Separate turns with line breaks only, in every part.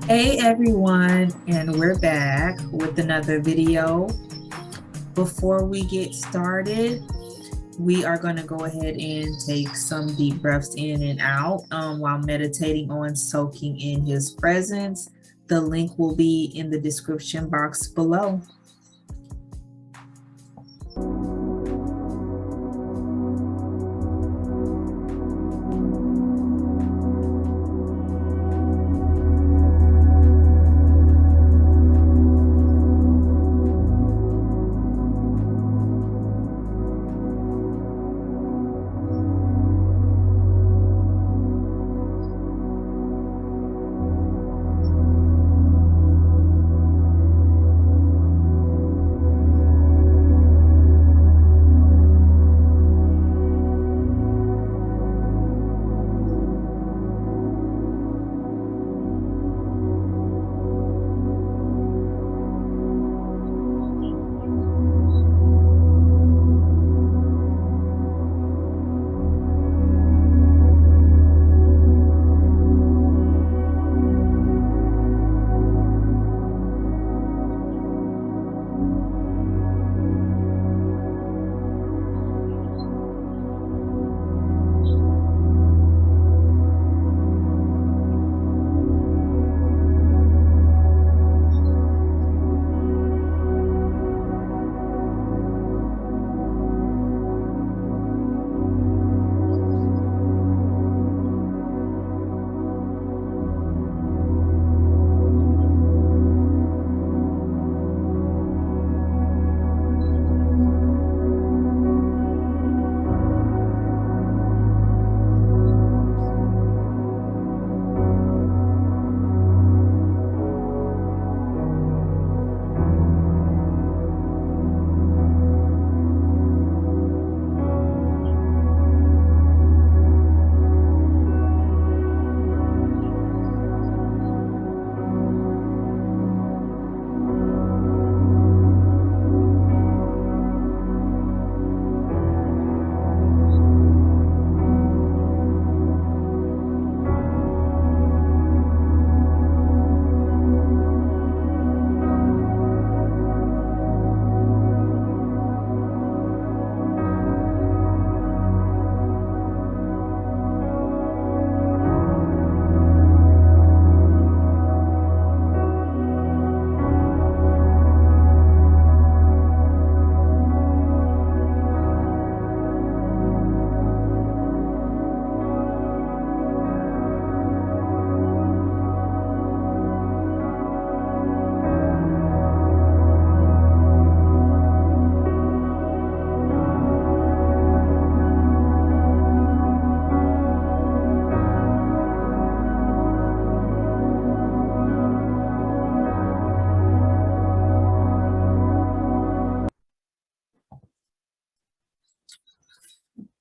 Hey everyone, and we're back with another video. Before we get started, we are going to go ahead and take some deep breaths in and out while meditating on soaking in His presence. The link will be in the description box below.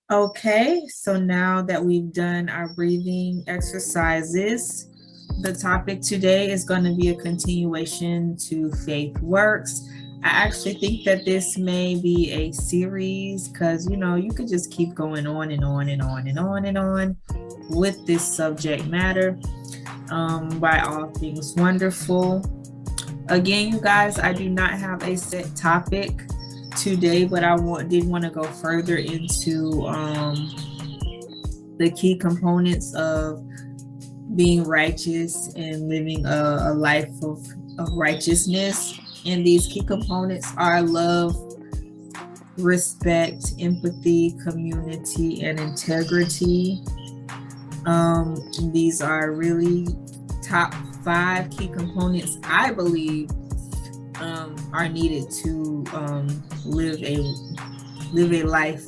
Okay, so now that we've done our breathing exercises, the topic today is going to be a continuation to Faith Works. I actually think that this may be a series because you could just keep going on and on and on and on and on with this subject matter. By all things wonderful. Again, you guys, I do not have a set topic today, but I did want to go further into the key components of being righteous and living a life of righteousness. And these key components are love, respect, empathy, community, and integrity. These are really top 5 key components I believe are needed to live a life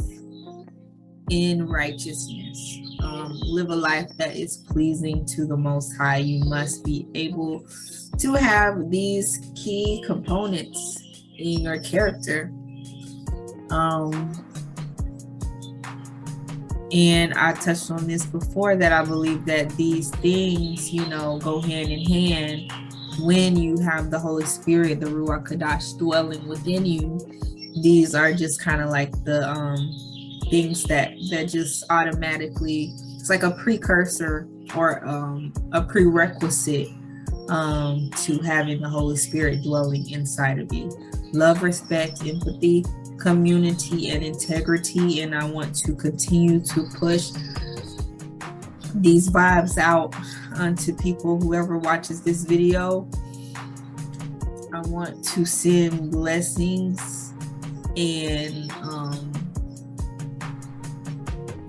in righteousness. Live a life that is pleasing to the Most High. You must be able to have these key components in your character. And I touched on this before, that I believe that these things, go hand in hand when you have the Holy Spirit, the Ruach Kadosh dwelling within you. These are just kind of like the things that just automatically, it's like a precursor or a prerequisite to having the Holy Spirit dwelling inside of you. Love, respect, empathy, community, and integrity. And I want to continue to push these vibes out onto people, whoever watches this video. I want to send blessings and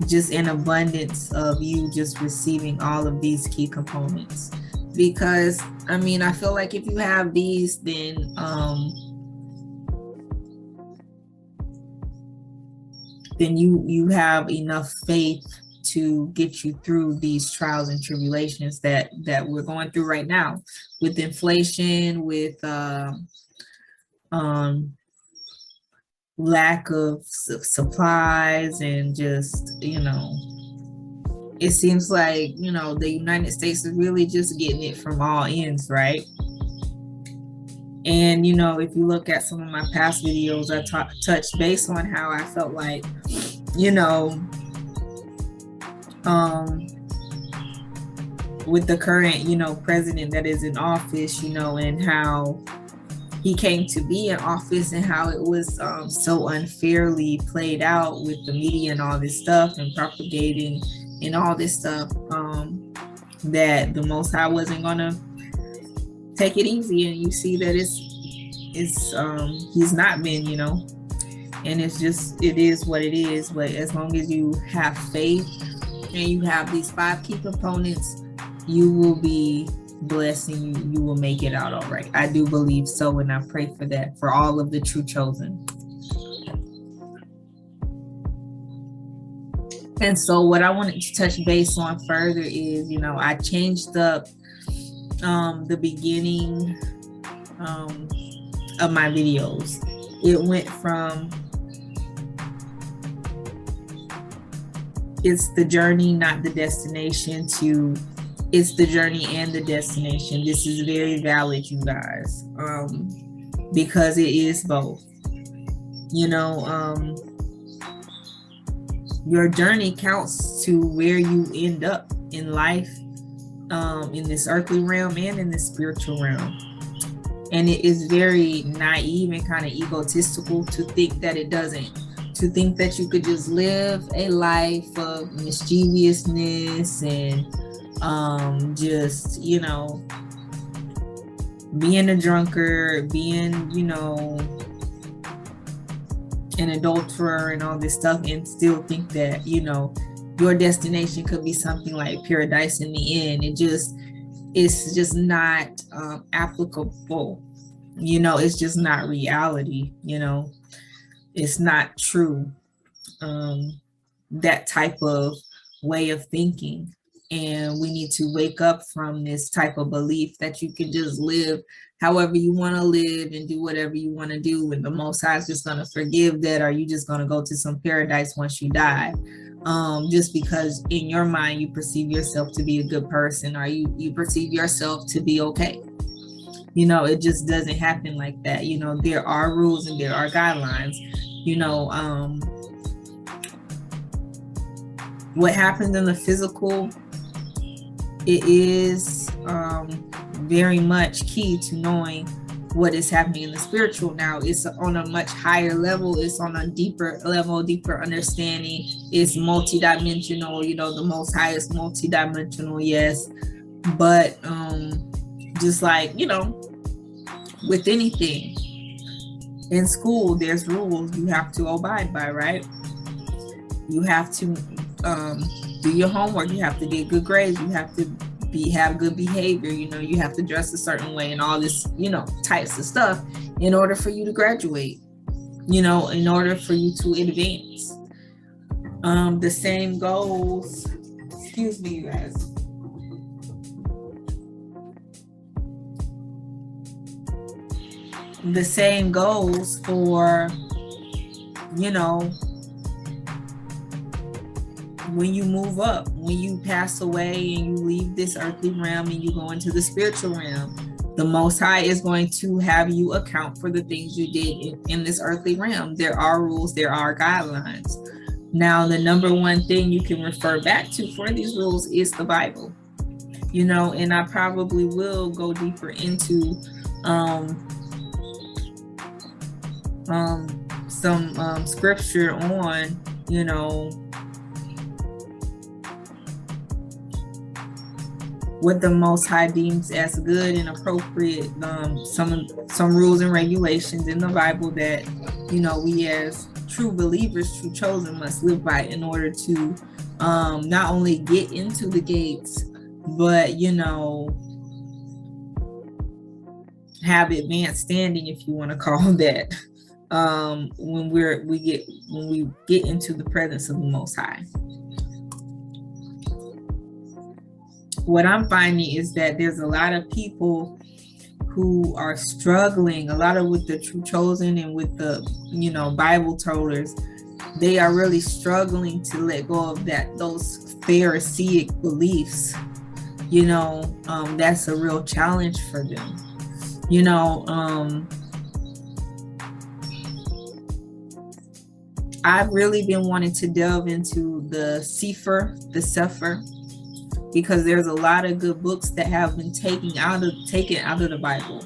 just an abundance of you just receiving all of these key components. Because I mean, I feel like if you have these, then you have enough faith to get you through these trials and tribulations that we're going through right now, with inflation, with lack of supplies, and just, it seems like, the United States is really just getting it from all ends, right? And, if you look at some of my past videos, I touched base on how I felt like, with the current, president that is in office, and how he came to be in office, and how it was so unfairly played out with the media and all this stuff and propagating and all this stuff, that the Most High wasn't gonna take it easy. And you see that he's not been, and it is what it is. But as long as you have faith and you have these 5 key components, you will be blessed and you will make it out all right. I do believe so, and I pray for that for all of the true chosen. And so what I wanted to touch base on further is, I changed up the beginning of my videos. It went from it's the journey, not the destination, to it's the journey and the destination. This is very valid, you guys, because it is both. Your journey counts to where you end up in life, in this earthly realm and in the spiritual realm. And it is very naive and kind of egotistical to think that it doesn't. To think that you could just live a life of mischievousness and just, being a drunkard, being, an adulterer and all this stuff, and still think that, your destination could be something like paradise in the end. It's just not applicable. It's just not reality. It's not true. That type of way of thinking. And we need to wake up from this type of belief that you can just live however you want to live and do whatever you want to do, and the Most High is just going to forgive that, or you just going to go to some paradise once you die, just because in your mind you perceive yourself to be a good person, or you perceive yourself to be okay. It just doesn't happen like that. There are rules and there are guidelines. What happens in the physical, it is very much key to knowing what is happening in the spiritual. Now, it's on a much higher level. It's on a deeper level, deeper understanding. It's multidimensional. The Most High is multidimensional, yes. But just like, with anything, in school, there's rules you have to abide by, right? You have to do your homework. You have to get good grades. You have to have good behavior. You have to dress a certain way and all this, types of stuff in order for you to graduate, in order for you to advance. The same goes, excuse me, you guys. The same goes for, when you move up, when you pass away and you leave this earthly realm and you go into the spiritual realm, the Most High is going to have you account for the things you did in this earthly realm. There are rules, there are guidelines. Now, the number one thing you can refer back to for these rules is the Bible. And I probably will go deeper into some scripture on, what the Most High deems as good and appropriate, some rules and regulations in the Bible that, we as true believers, true chosen, must live by in order to not only get into the gates, but, have advanced standing, if you want to call that, when we get into the presence of the Most High. What I'm finding is that there's a lot of people who are struggling, a lot of with the true chosen and with the, Bible tollers. They are really struggling to let go of those Pharisaic beliefs. That's a real challenge for them. I've really been wanting to delve into the Sefer, because there's a lot of good books that have been taken out of the Bible,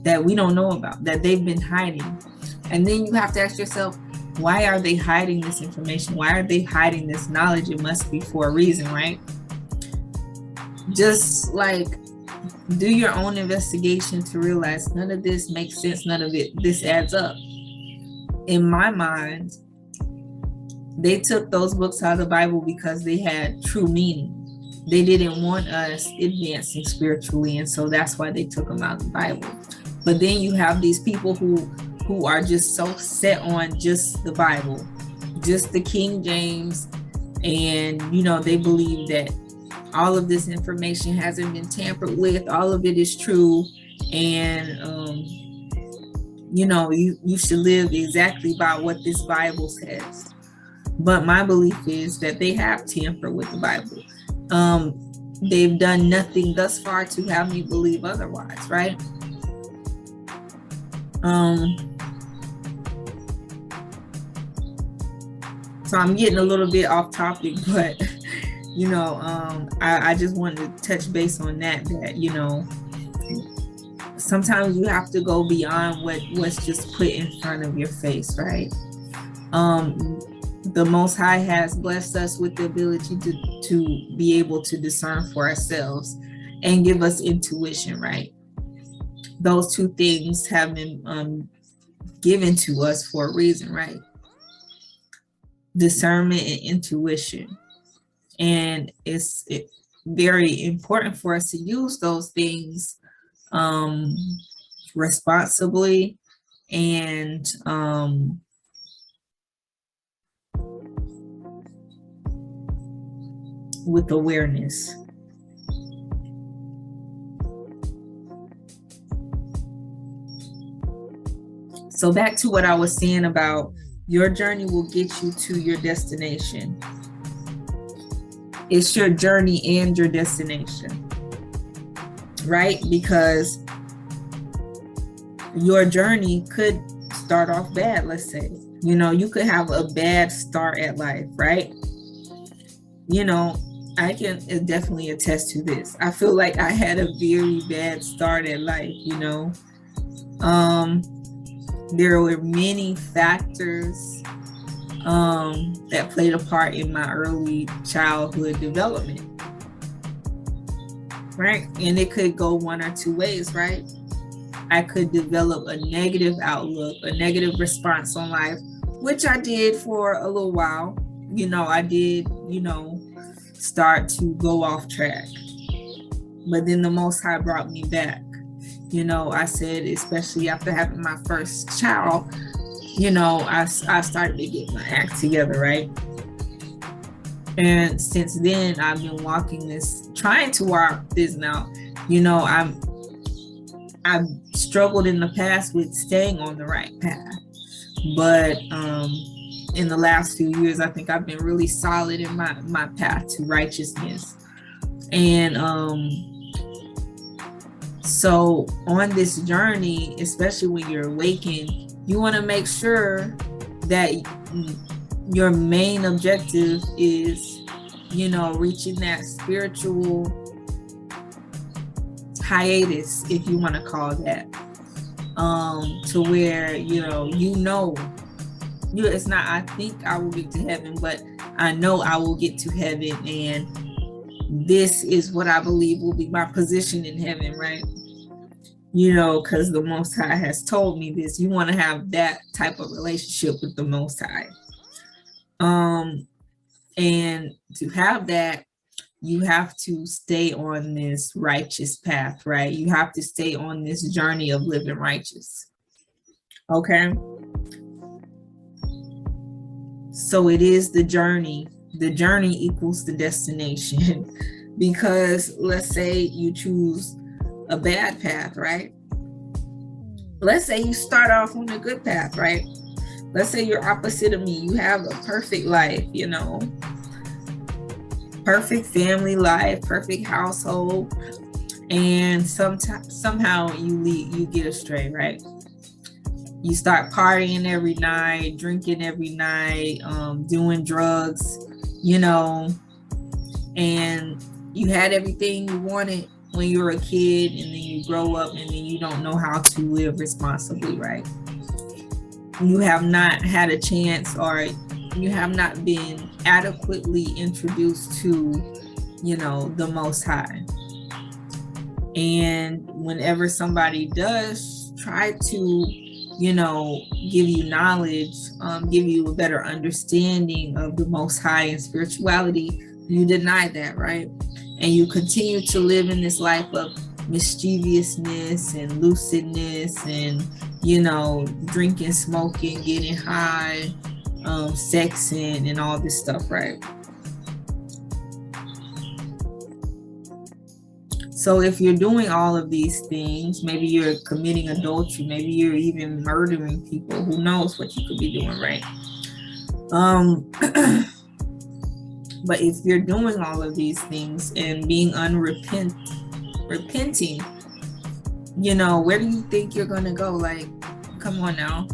that we don't know about, that they've been hiding. And then you have to ask yourself, why are they hiding this information? Why are they hiding this knowledge? It must be for a reason, right? Just like, do your own investigation to realize none of this makes sense. None of this adds up. In my mind, they took those books out of the Bible because they had true meaning. They didn't want us advancing spiritually, and so that's why they took them out of the Bible. But then you have these people who are just so set on just the Bible, just the King James, and they believe that all of this information hasn't been tampered with, all of it is true, and you should live exactly by what this Bible says. But my belief is that they have tampered with the Bible. They've done nothing thus far to have me believe otherwise, right? So I'm getting a little bit off topic, but I just wanted to touch base on that sometimes you have to go beyond what's just put in front of your face, right? The Most High has blessed us with the ability to be able to discern for ourselves and give us intuition, right? Those two things have been given to us for a reason, right? Discernment and intuition. And it's very important for us to use those things responsibly and with awareness. So back to what I was saying about your journey will get you to your destination. It's your journey and your destination, right? Because your journey could start off bad, let's say. You could have a bad start at life, right? I can definitely attest to this. I feel like I had a very bad start at life, There were many factors that played a part in my early childhood development, right? And it could go one or two ways, right? I could develop a negative outlook, a negative response on life, which I did for a little while. I did, start to go off track. But then the Most High brought me back. I said, especially after having my first child, I started to get my act together, right? And since then, I've been trying to walk this now. I've struggled in the past with staying on the right path. But in the last few years, I think I've been really solid in my path to righteousness. And so on this journey, especially when you're awakened, you want to make sure that your main objective is, reaching that spiritual hiatus, if you want to call that, to where it's not I think I will get to heaven, but I know I will get to heaven, and this is what I believe will be my position in heaven, right? Because the Most High has told me this. You want to have that type of relationship with the Most High. And to have that, you have to stay on this righteous path, right? You have to stay on this journey of living righteous. Okay? So it is the journey. The journey equals the destination. Because let's say you choose a bad path, right? Let's say you start off on a good path, right? Let's say you're opposite of me. You have a perfect life, perfect family life, perfect household, and somehow you get astray, right? You start partying every night, drinking every night, doing drugs, and you had everything you wanted when you were a kid, and then you grow up and then you don't know how to live responsibly, right? You have not had a chance, or you have not been adequately introduced to, the Most High. And whenever somebody does try to, give you knowledge, give you a better understanding of the Most High and spirituality, you deny that, right? And you continue to live in this life of mischievousness and lucidness and, drinking, smoking, getting high, sexing, and all this stuff, right? So if you're doing all of these things, maybe you're committing adultery, maybe you're even murdering people, who knows what you could be doing, right? But if you're doing all of these things and being repenting, where do you think you're going to go? Like, come on now.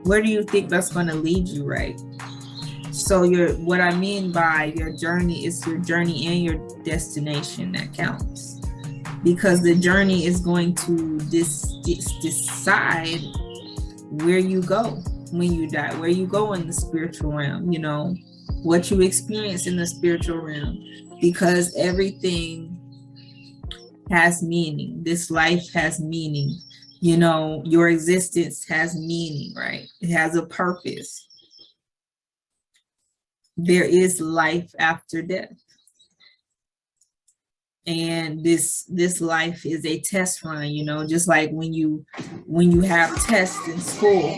Where do you think that's going to lead you, right? So what I mean by your journey is your journey and your destination that counts. Because the journey is going to decide where you go when you die, where you go in the spiritual realm, what you experience in the spiritual realm, because everything has meaning. This life has meaning. Your existence has meaning, right? It has a purpose. There is life after death. And this life is a test run, just like when you have tests in school.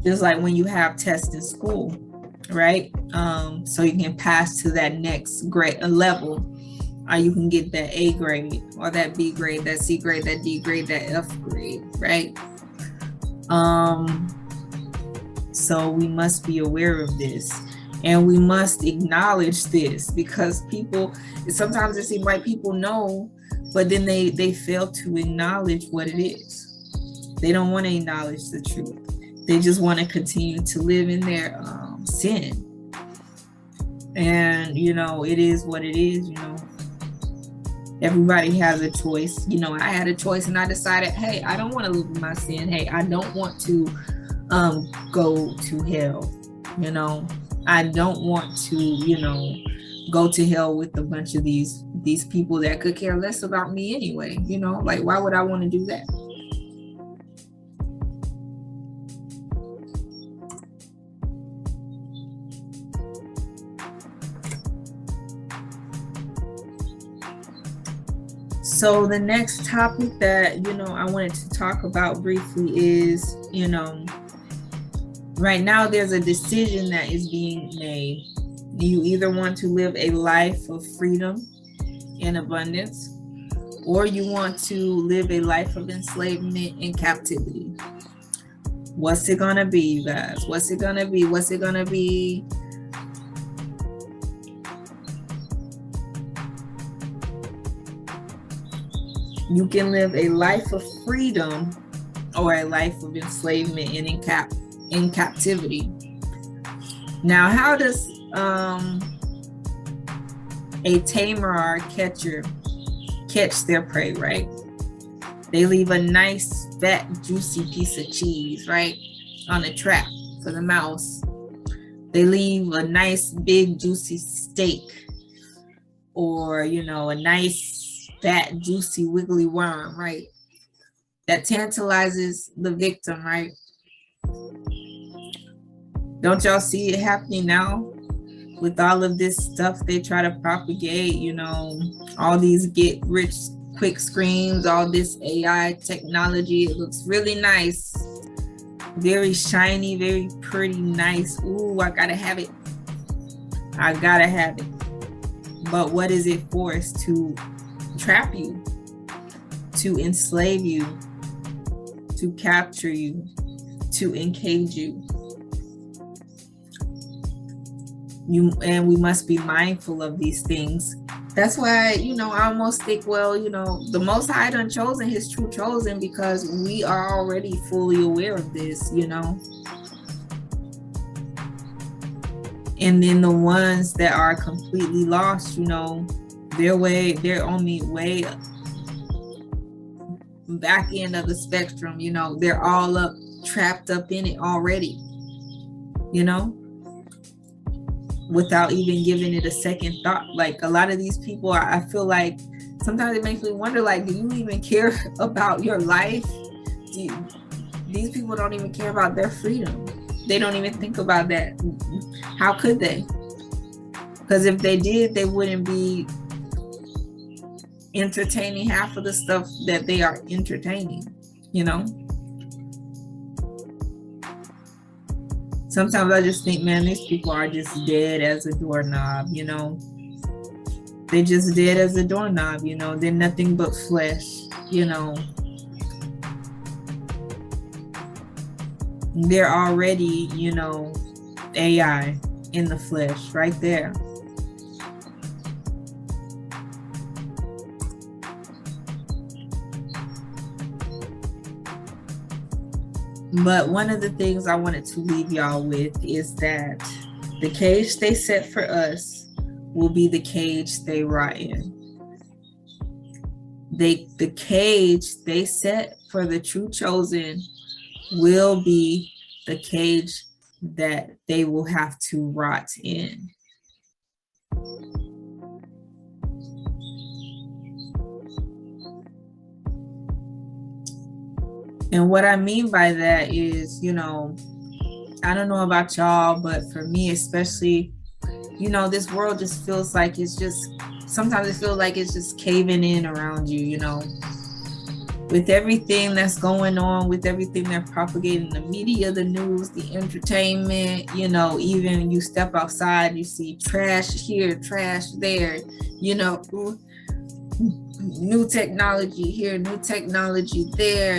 Just like when you have tests in school, right? So you can pass to that next grade level, or you can get that A grade, or that B grade, that C grade, that D grade, that F grade, right? So we must be aware of this, and we must acknowledge this, because sometimes it seems like people know, but then they fail to acknowledge what it is. They don't want to acknowledge the truth. They just want to continue to live in their sin. And, it is what it is, Everybody has a choice. I had a choice, and I decided, hey, I don't want to live in my sin. Hey, I don't want to go to hell. I don't want to, go to hell with a bunch of these people that could care less about me anyway. Like, why would I want to do that? So the next topic that, I wanted to talk about briefly is, right now there's a decision that is being made. You either want to live a life of freedom and abundance, or you want to live a life of enslavement and captivity. What's it gonna be, you guys? What's it gonna be? What's it gonna be? You can live a life of freedom or a life of enslavement and in captivity. Now, how does a tamer or a catcher catch their prey, right? They leave a nice, fat, juicy piece of cheese, right, on a trap for the mouse. They leave a nice, big, juicy steak, or, a nice, fat, juicy, wiggly worm, right? That tantalizes the victim, right? Don't y'all see it happening now with all of this stuff they try to propagate, all these get rich quick schemes, all this AI technology. It looks really nice, very shiny, very pretty, nice. Ooh, I gotta have it. I gotta have it. But what is it for? It's to trap you, to enslave you, to capture you, to encage you. And we must be mindful of these things. That's why, I almost think, well, the Most High done chosen his true chosen, because we are already fully aware of this, And then the ones that are completely lost, their only way back end of the spectrum, they're all trapped up in it already, without even giving it a second thought. Like, a lot of these people, I feel like sometimes it makes me wonder, like, do you even care about your life? These people don't even care about their freedom. They don't even think about that. How could they? Because if they did, they wouldn't be entertaining half of the stuff that they are entertaining, Sometimes I just think, man, these people are just dead as a doorknob, They're just dead as a doorknob, They're nothing but flesh, They're already, AI in the flesh right there. But one of the things I wanted to leave y'all with is that the cage they set for us will be the cage they rot in. The cage they set for the true chosen will be the cage that they will have to rot in. And what I mean by that is, I don't know about y'all, but for me especially, this world just feels like sometimes it feels like it's just caving in around you, with everything that's going on, with everything they're propagating, the media, the news, the entertainment, even you step outside, you see trash here, trash there, new technology here, new technology there,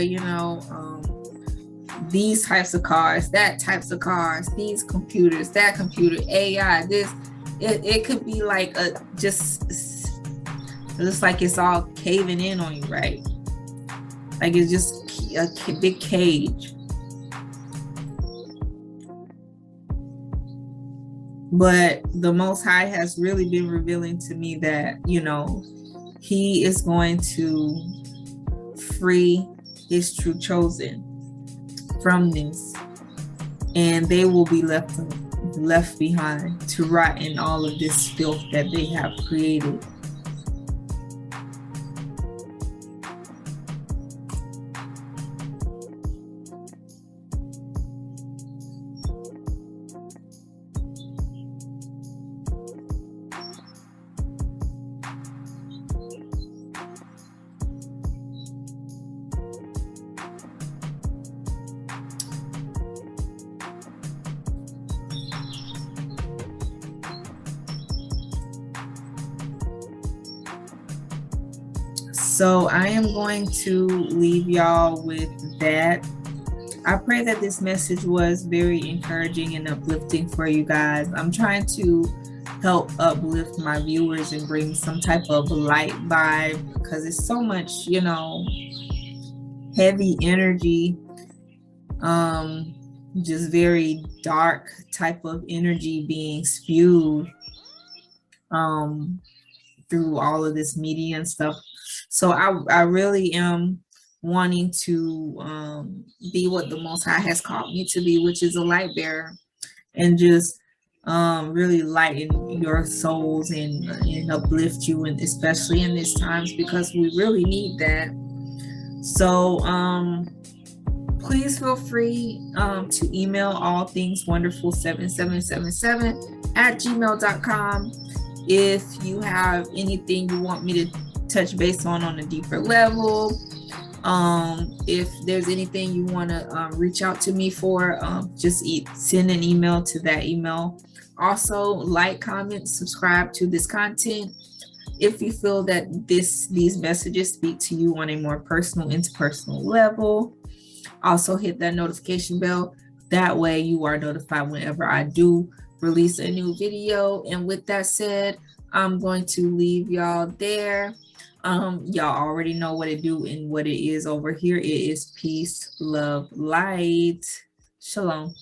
these types of cars, that types of cars, these computers, that computer, AI, this, it could be like just like it's all caving in on you, right? Like it's just a big cage. But the Most High has really been revealing to me that, he is going to free his true chosen from this, and they will be left behind to rot in all of this filth that they have created. So I am going to leave y'all with that. I pray that this message was very encouraging and uplifting for you guys. I'm trying to help uplift my viewers and bring some type of light vibe, because it's so much, heavy energy, just very dark type of energy being spewed. through all of this media and stuff. So I really am wanting to be what the Most High has called me to be, which is a light bearer, and just really lighten your souls and uplift you, and especially in these times, because we really need that. So please feel free to email allthingswonderful7777@gmail.com if you have anything you want me to touch base on a deeper level. If there's anything you want to reach out to me for, just send an email to that email. Also, like, comment, subscribe to this content if you feel that these messages speak to you on a more personal, interpersonal level. Also, hit that notification bell. That way you are notified whenever I do release a new video. And with that said, I'm going to leave y'all there. Y'all already know what it do and what it is over here. It is peace, love, light. Shalom.